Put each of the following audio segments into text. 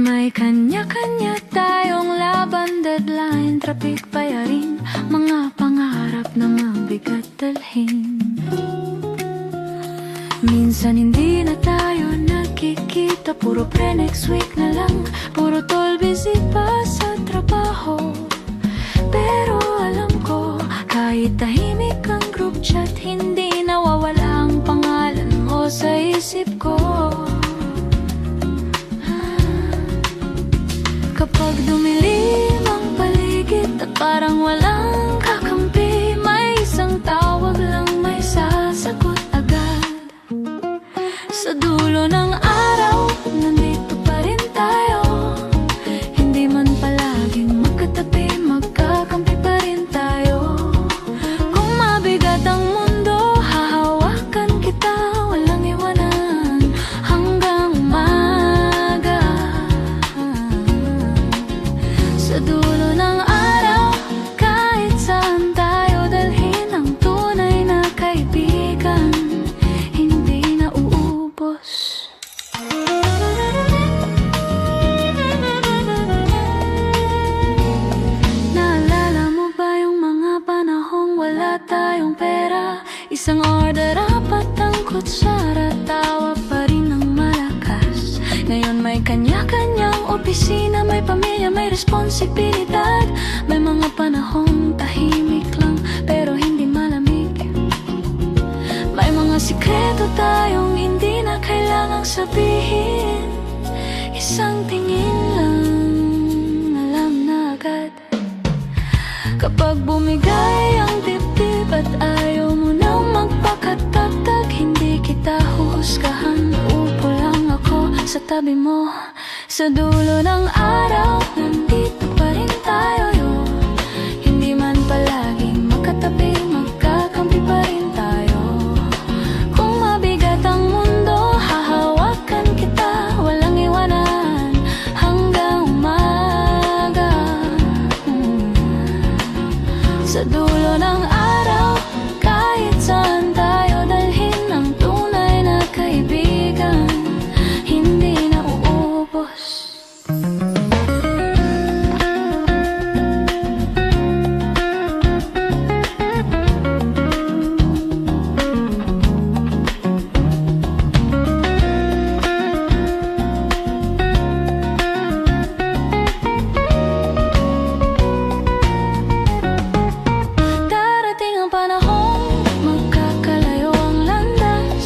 May kanya-kanya tayong laban, deadline, traffic, bayarin, mga pangarap na mabigat dalhin. Minsan hindi na tayo nagkikita, puro pre next week na lang, puro tol busy pa sa trabaho. Pero alam ko, kahit tahimik ang group chat, hindi nawawala ang pangalan mo sa isip ko. Kapag dumilim ang paligid at parang walang kakampi, may isang tawag lang may sasagot agad. Sa dulo ng araw, nandito pa rin tayo. Hindi man palaging magkatabi, magkakampi pa rin tayo. Kung mabigat ang mundo, hahawakan kita, walang iwanan hanggang umaga. Sa dulo ng araw, kahit saan tayo dalhin ang tunay na kaibigan, hindi na uubos. Naalala mo ba yung mga panahong wala tayong pera? Isang order, apat ang kutsara, tawa pa rin ng malakas. Ngayon may kanya-kanyang opisina, may pamilya, may responsibilidad. May mga panahong tahimik lang, pero hindi malamig. May mga sikreto tayong hindi na kailangang sabihin. Isang tingin lang, alam na agad. Kapag bumigay ang dibdib at ayaw mo nang magpakatatag, hindi kita huhusgahan, upo lang ako sa tabi mo. Sa dulo ng araw, nandito pa rin tayo. Hindi man palaging magkatabi, magkakampi pa rin tayo. Kung mabigat ang mundo, hahawakan kita, walang iwanan hanggang umaga. Sa dulo ng araw, kahit saan tayo dalhin ang tunay na kaibigan, hindi na uubos. Darating ang panahong magkakalayo ang landas.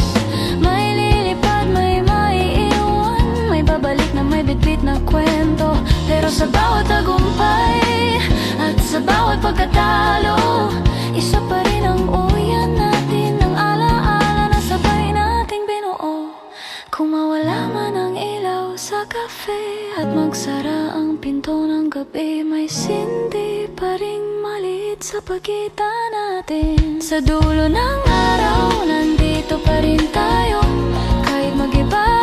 May lilipad, may maiiwan, may babalik na may bitbit na kwento. Pero sa bawat tagumpay at sa bawat pagkatalo, isa pa rin ang uyan natin, ang alaala na sabay nating binuo. Kung mawala man ang ilaw sa cafe at magsara ang pinto ng gabi, may sindi pa ring maliit sa pagitan natin. Sa dulo ng araw, nandito pa rin tayo, kahit mag-iba